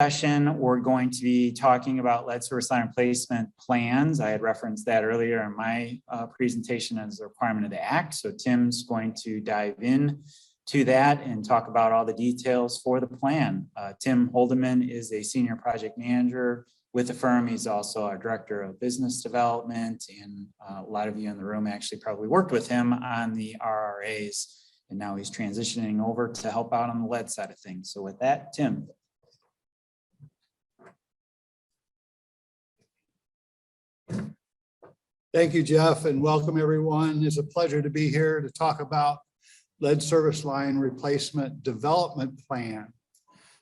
session, we're going to be talking about lead service line replacement plans. I had referenced that earlier in my presentation as a requirement of the Act. So Tim's going to dive in to that and talk about all the details for the plan. Tim Holdeman is a senior project manager with the firm. He's also our director of business development, and a lot of you in the room actually probably worked with him on the RRAs, and now he's transitioning over to help out on the lead side of things. So with that, Tim. Thank you, Jeff, and welcome everyone. It's a pleasure to be here to talk about lead service line replacement development plan.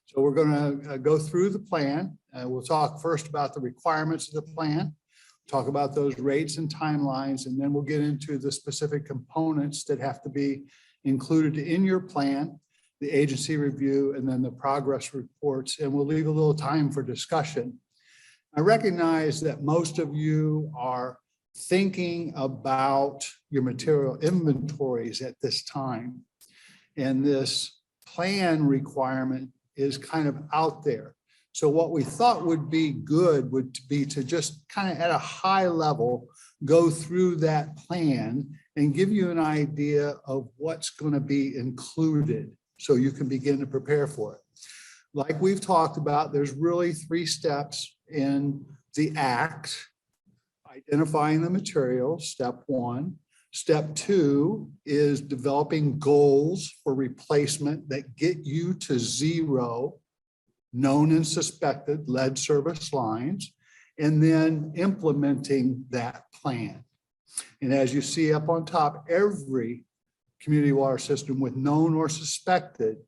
So we're going to go through the plan. We'll talk first about the requirements of the plan, talk about those rates and timelines, and then we'll get into the specific components that have to be included in your plan, the agency review, and then the progress reports, and we'll leave a little time for discussion. I recognize that most of you are thinking about your material inventories at this time. And this plan requirement is kind of out there. So what we thought would be good would be to just kind of at a high level, go through that plan and give you an idea of what's going to be included so you can begin to prepare for it. Like we've talked about, there's really 3 steps in the Act. Identifying the materials, step 1. Step 2 is developing goals for replacement that get you to 0 known and suspected lead service lines, and then implementing that plan. And as you see up on top, every community water system with known or suspected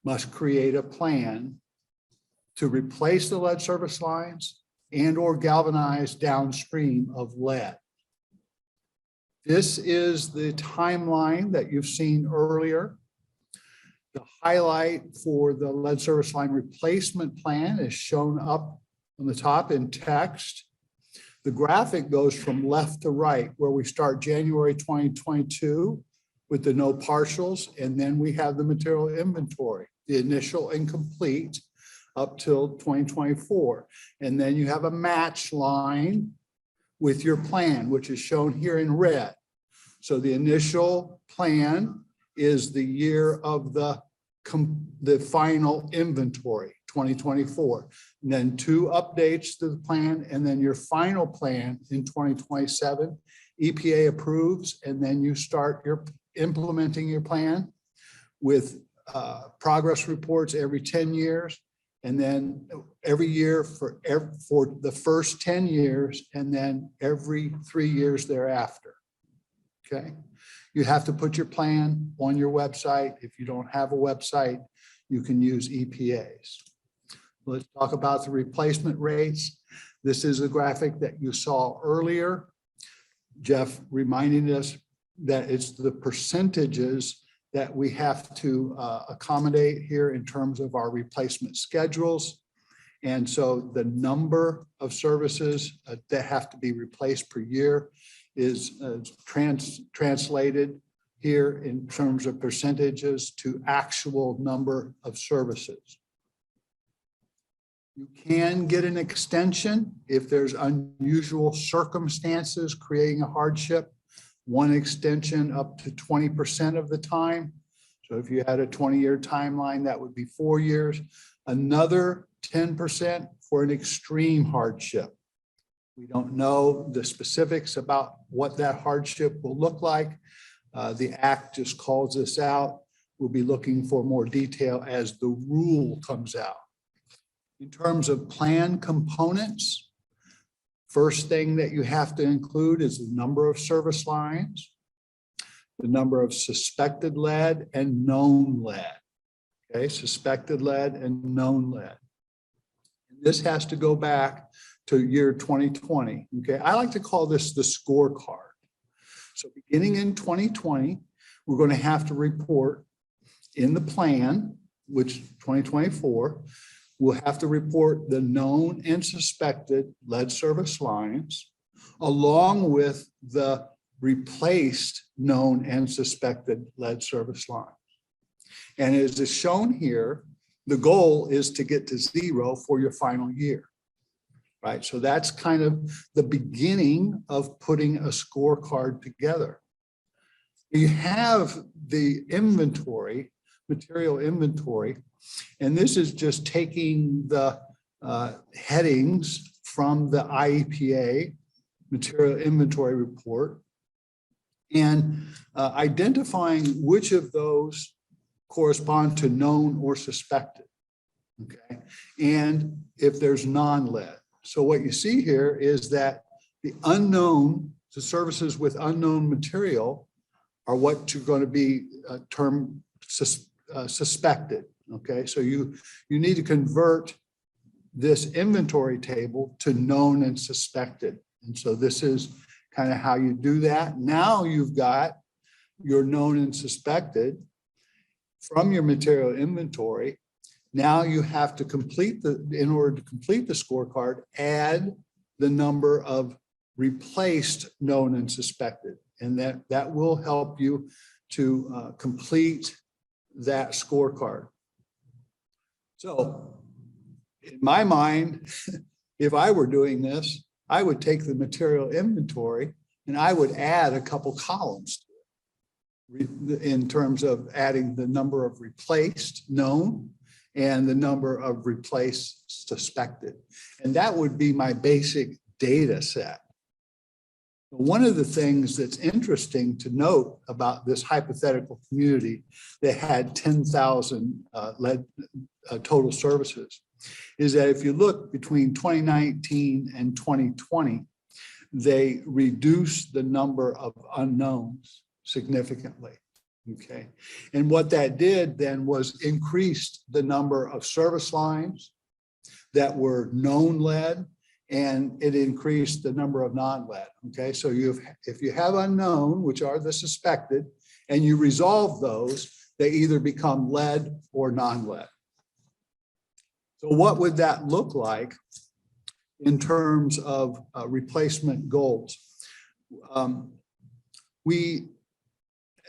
must create a plan to replace the lead service lines and or galvanize downstream of lead. This is the timeline that you've seen earlier. The highlight for the lead service line replacement plan is shown up on the top in text. The graphic goes from left to right, where we start January 2022 with the no partials, and then we have the material inventory, the initial and complete, up till 2024. And then you have a match line with your plan, which is shown here in red. So the initial plan is the year of the final inventory, 2024. And then 2 updates to the plan, and then your final plan in 2027, EPA approves, and then you start your implementing your plan with progress reports every 10 years. And then every year for the first 10 years, and then every 3 years thereafter. Okay. You have to put your plan on your website. If you don't have a website, you can use EPA's. Let's talk about the replacement rates. This is a graphic that you saw earlier. Jeff reminding us that it's the percentages that we have to accommodate here in terms of our replacement schedules. And so the number of services that have to be replaced per year is translated here in terms of percentages to actual number of services. You can get an extension if there's unusual circumstances creating a hardship. One extension up to 20% of the time. So if you had a 20-year timeline, that would be 4 years. Another 10% for an extreme hardship. We don't know the specifics about what that hardship will look like. The Act just calls this out. We'll be looking for more detail as the rule comes out. In terms of plan components, first thing that you have to include is the number of service lines, the number of suspected lead and known lead. Okay, suspected lead and known lead. This has to go back to year 2020. Okay, I like to call this the scorecard. So beginning in 2020, we're going to have to report in the plan, which 2024, we'll have to report the known and suspected lead service lines, along with the replaced known and suspected lead service lines. And as is shown here, the goal is to get to zero for your final year, right? So that's kind of the beginning of putting a scorecard together. You have the inventory, material inventory, and this is just taking the headings from the IEPA material inventory report and identifying which of those correspond to known or suspected, okay? And if there's non-lead. So what you see here is that the unknown, the services with unknown material are what you're going to be termed suspected, okay? So you need to convert this inventory table to known and suspected. And so this is kind of how you do that. Now you've got your known and suspected from your material inventory. Now you have to complete in order to complete the scorecard, add the number of replaced known and suspected. And that will help you to complete that scorecard. So in my mind, if I were doing this, I would take the material inventory and I would add a couple columns to it in terms of adding the number of replaced known and the number of replaced suspected. And that would be my basic data set. One of the things that's interesting to note about this hypothetical community that had 10,000 lead total services is that if you look between 2019 and 2020, they reduced the number of unknowns significantly, okay? And what that did then was increased the number of service lines that were known lead, and it increased the number of non-lead, okay? So if you have unknown, which are the suspected, and you resolve those, they either become lead or non-lead. So what would that look like in terms of replacement goals?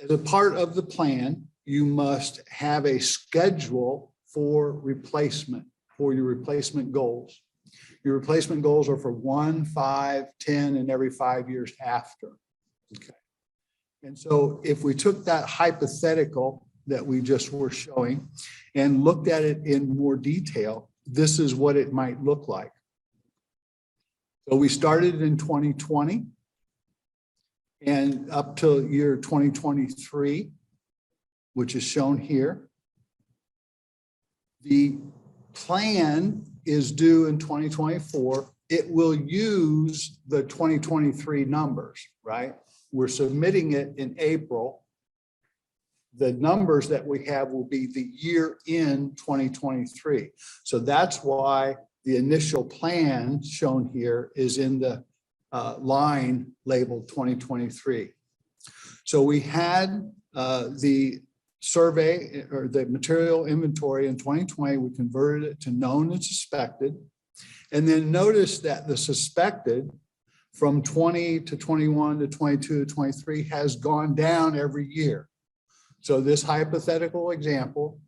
As a part of the plan, you must have a schedule for replacement, for your replacement goals. Your replacement goals are for 1, 5, 10, and every 5 years after. Okay. And so if we took that hypothetical that we just were showing and looked at it in more detail, this is what it might look like. So we started in 2020 and up till year 2023, which is shown here. The plan is due in 2024. It will use the 2023 numbers, right? We're submitting it in April. The numbers that we have will be the year in 2023. So that's why the initial plan shown here is in the line labeled 2023. So we had the survey or the material inventory in 2020, we converted it to known and suspected. And then notice that the suspected from 20 to 21 to 22 to 23 has gone down every year. So this hypothetical example,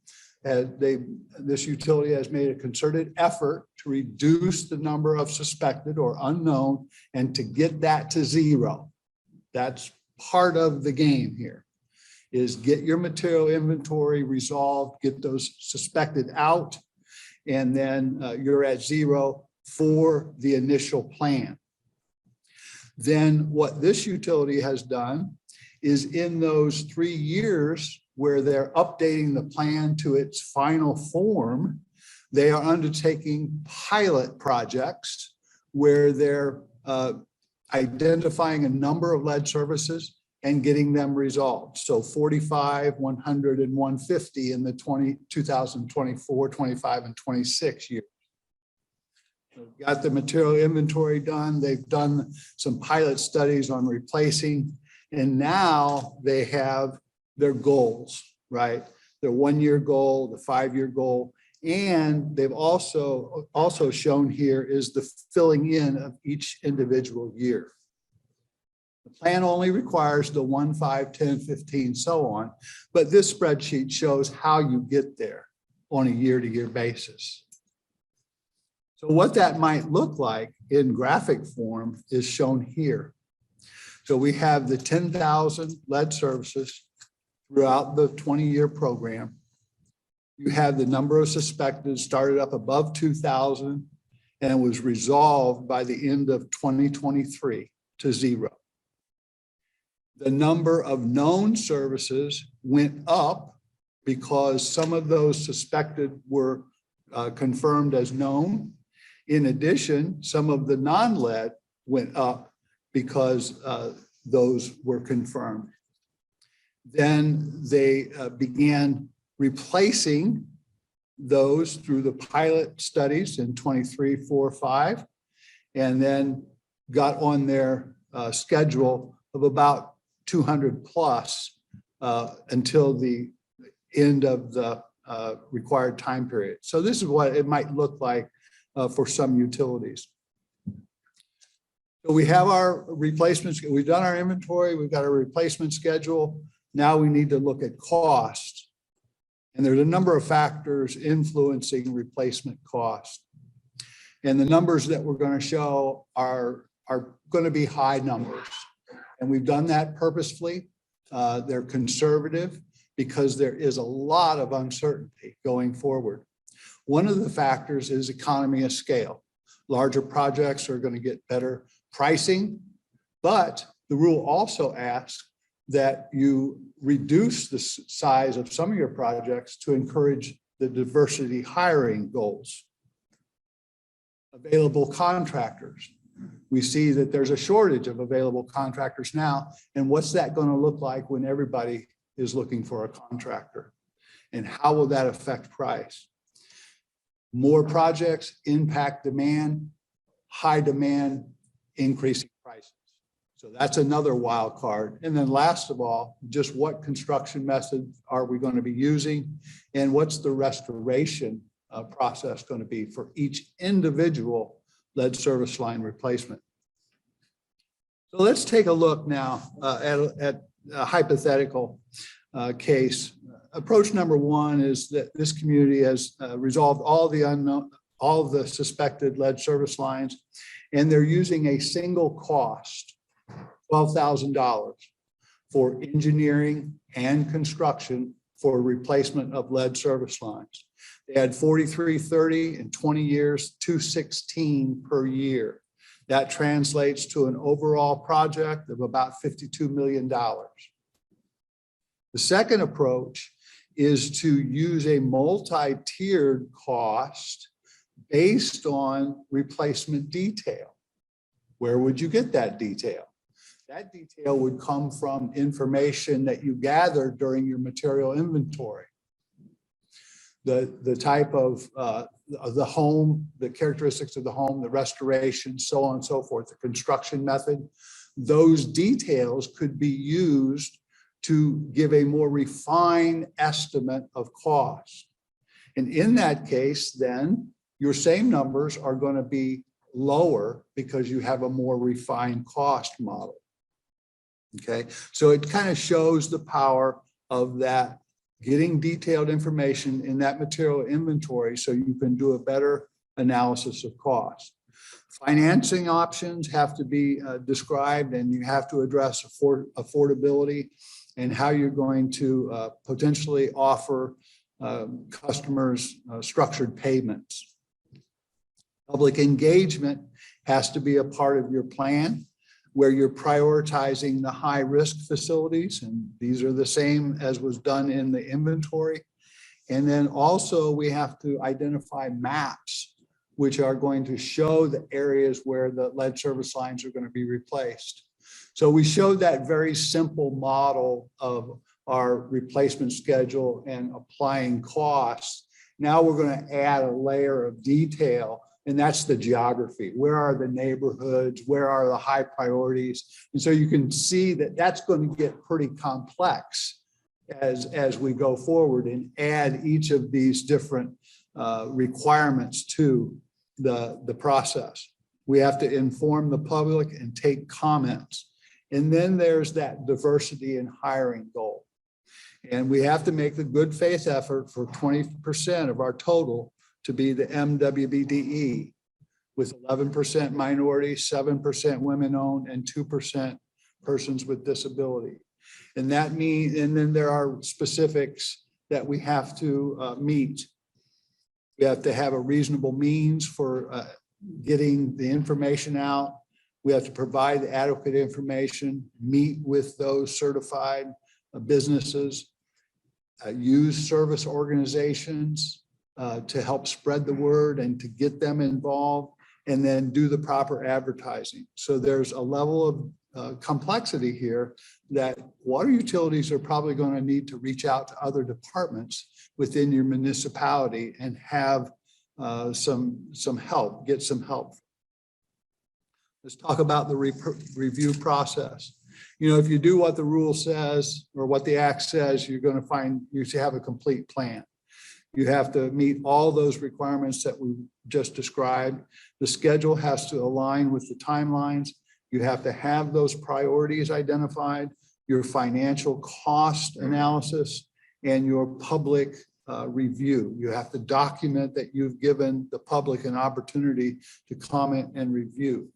this utility has made a concerted effort to reduce the number of suspected or unknown and to get that to zero. That's part of the game here, is get your material inventory resolved, get those suspected out, and then you're at zero for the initial plan. Then what this utility has done is in those 3 years where they're updating the plan to its final form, they are undertaking pilot projects where they're identifying a number of lead services and getting them resolved. So 45, 100, and 150 in the 2024, 25, and 26 years. Got the material inventory done. They've done some pilot studies on replacing, and now they have their goals, right? Their 1-year goal, the 5-year goal, and they've also shown here is the filling in of each individual year. The plan only requires the 1, 5, 10, 15, so on, but this spreadsheet shows how you get there on a year-to-year basis. So what that might look like in graphic form is shown here. So we have the 10,000 lead services throughout the 20-year program. You have the number of suspected started up above 2,000 and was resolved by the end of 2023 to 0. The number of known services went up because some of those suspected were confirmed as known. In addition, some of the non-lead went up because those were confirmed. Then they began replacing those through the pilot studies in 23, 4, 5, and then got on their schedule of about 200 plus until the end of the required time period. So this is what it might look like for some utilities. So we have our replacements. We've done our inventory. We've got a replacement schedule. Now we need to look at cost. And there's a number of factors influencing replacement cost. And the numbers that we're going to show are going to be high numbers. And we've done that purposefully. They're conservative because there is a lot of uncertainty going forward. One of the factors is economy of scale. Larger projects are going to get better pricing, but the rule also asks that you reduce the size of some of your projects to encourage the diversity hiring goals. Available contractors. We see that there's a shortage of available contractors now. And what's that going to look like when everybody is looking for a contractor? And how will that affect price? More projects impact demand, high demand, increasing prices. So that's another wild card. And then last of all, just what construction method are we going to be using? And what's the restoration process going to be for each individual lead service line replacement? So let's take a look now at a hypothetical case. Approach number one is that this community has resolved all of the suspected lead service lines, and they're using a single cost, $12,000 for engineering and construction for replacement of lead service lines. They had 4330 in 20 years, 216 per year. That translates to an overall project of about $52 million. The second approach is to use a multi-tiered cost based on replacement detail. Where would you get that detail? That detail would come from information that you gathered during your material inventory. The type of the home, the characteristics of the home, the restoration, so on and so forth, the construction method. Those details could be used to give a more refined estimate of cost. And in that case, then your same numbers are going to be lower because you have a more refined cost model. Okay, so it kind of shows the power of that, getting detailed information in that material inventory so you can do a better analysis of cost. Financing options have to be described, and you have to address affordability and how you're going to potentially offer customers structured payments. Public engagement has to be a part of your plan, where you're prioritizing the high-risk facilities, and these are the same as was done in the inventory. And then also we have to identify maps, which are going to show the areas where the lead service lines are going to be replaced. So we showed that very simple model of our replacement schedule and applying costs. Now we're going to add a layer of detail, and that's the geography. Where are the neighborhoods? Where are the high priorities? And so you can see that that's going to get pretty complex as we go forward and add each of these different requirements to the process. We have to inform the public and take comments. And then there's that diversity in hiring goal. And we have to make the good faith effort for 20% of our total to be the MWBDE, with 11% minority, 7% women-owned, and 2% persons with disability. And that means, and then there are specifics that we have to meet. We have to have a reasonable means for getting the information out. We have to provide adequate information, meet with those certified businesses, use service organizations to help spread the word and to get them involved, and then do the proper advertising. So there's a level of complexity here that water utilities are probably going to need to reach out to other departments within your municipality and have some help, get some help. Let's talk about the review process. You know, if you do what the rule says or what the act says, you're going to find you should have a complete plan. You have to meet all those requirements that we just described. The schedule has to align with the timelines. You have to have those priorities identified, your financial cost analysis, and your public review. You have to document that you've given the public an opportunity to comment and review.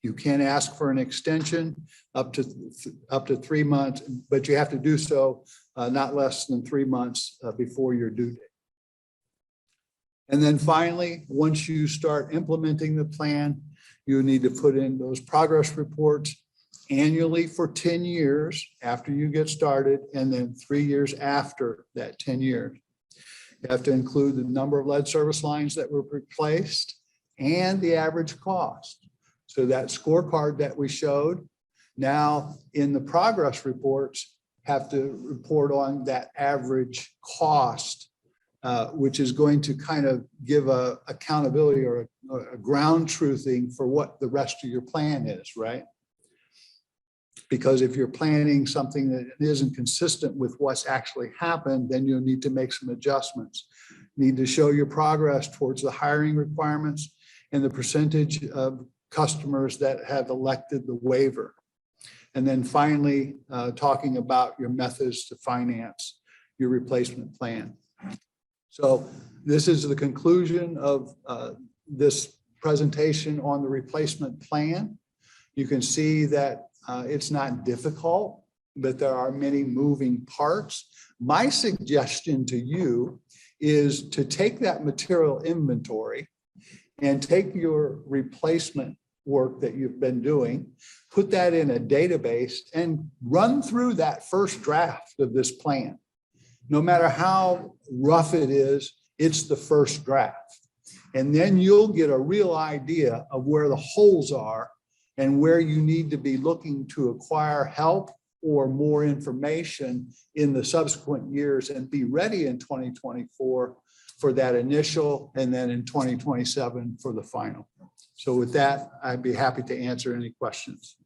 You can ask for an extension up to 3 months, but you have to do so not less than 3 months before your due date. And then finally, once you start implementing the plan, you need to put in those progress reports annually for 10 years after you get started, and then 3 years after that 10 years. You have to include the number of lead service lines that were replaced and the average cost. So that scorecard that we showed, now in the progress reports, have to report on that average cost, which is going to kind of give a accountability or a ground truthing for what the rest of your plan is, right? Because if you're planning something that isn't consistent with what's actually happened, then you'll need to make some adjustments. Need to show your progress towards the hiring requirements and the percentage of customers that have elected the waiver. And then finally, talking about your methods to finance your replacement plan. So this is the conclusion of this presentation on the replacement plan. You can see that it's not difficult, but there are many moving parts. My suggestion to you is to take that material inventory and take your replacement work that you've been doing, put that in a database and run through that first draft of this plan. No matter how rough it is, it's the first draft. And then you'll get a real idea of where the holes are and where you need to be looking to acquire help or more information in the subsequent years, and be ready in 2024 for that initial, and then in 2027 for the final. So with that, I'd be happy to answer any questions.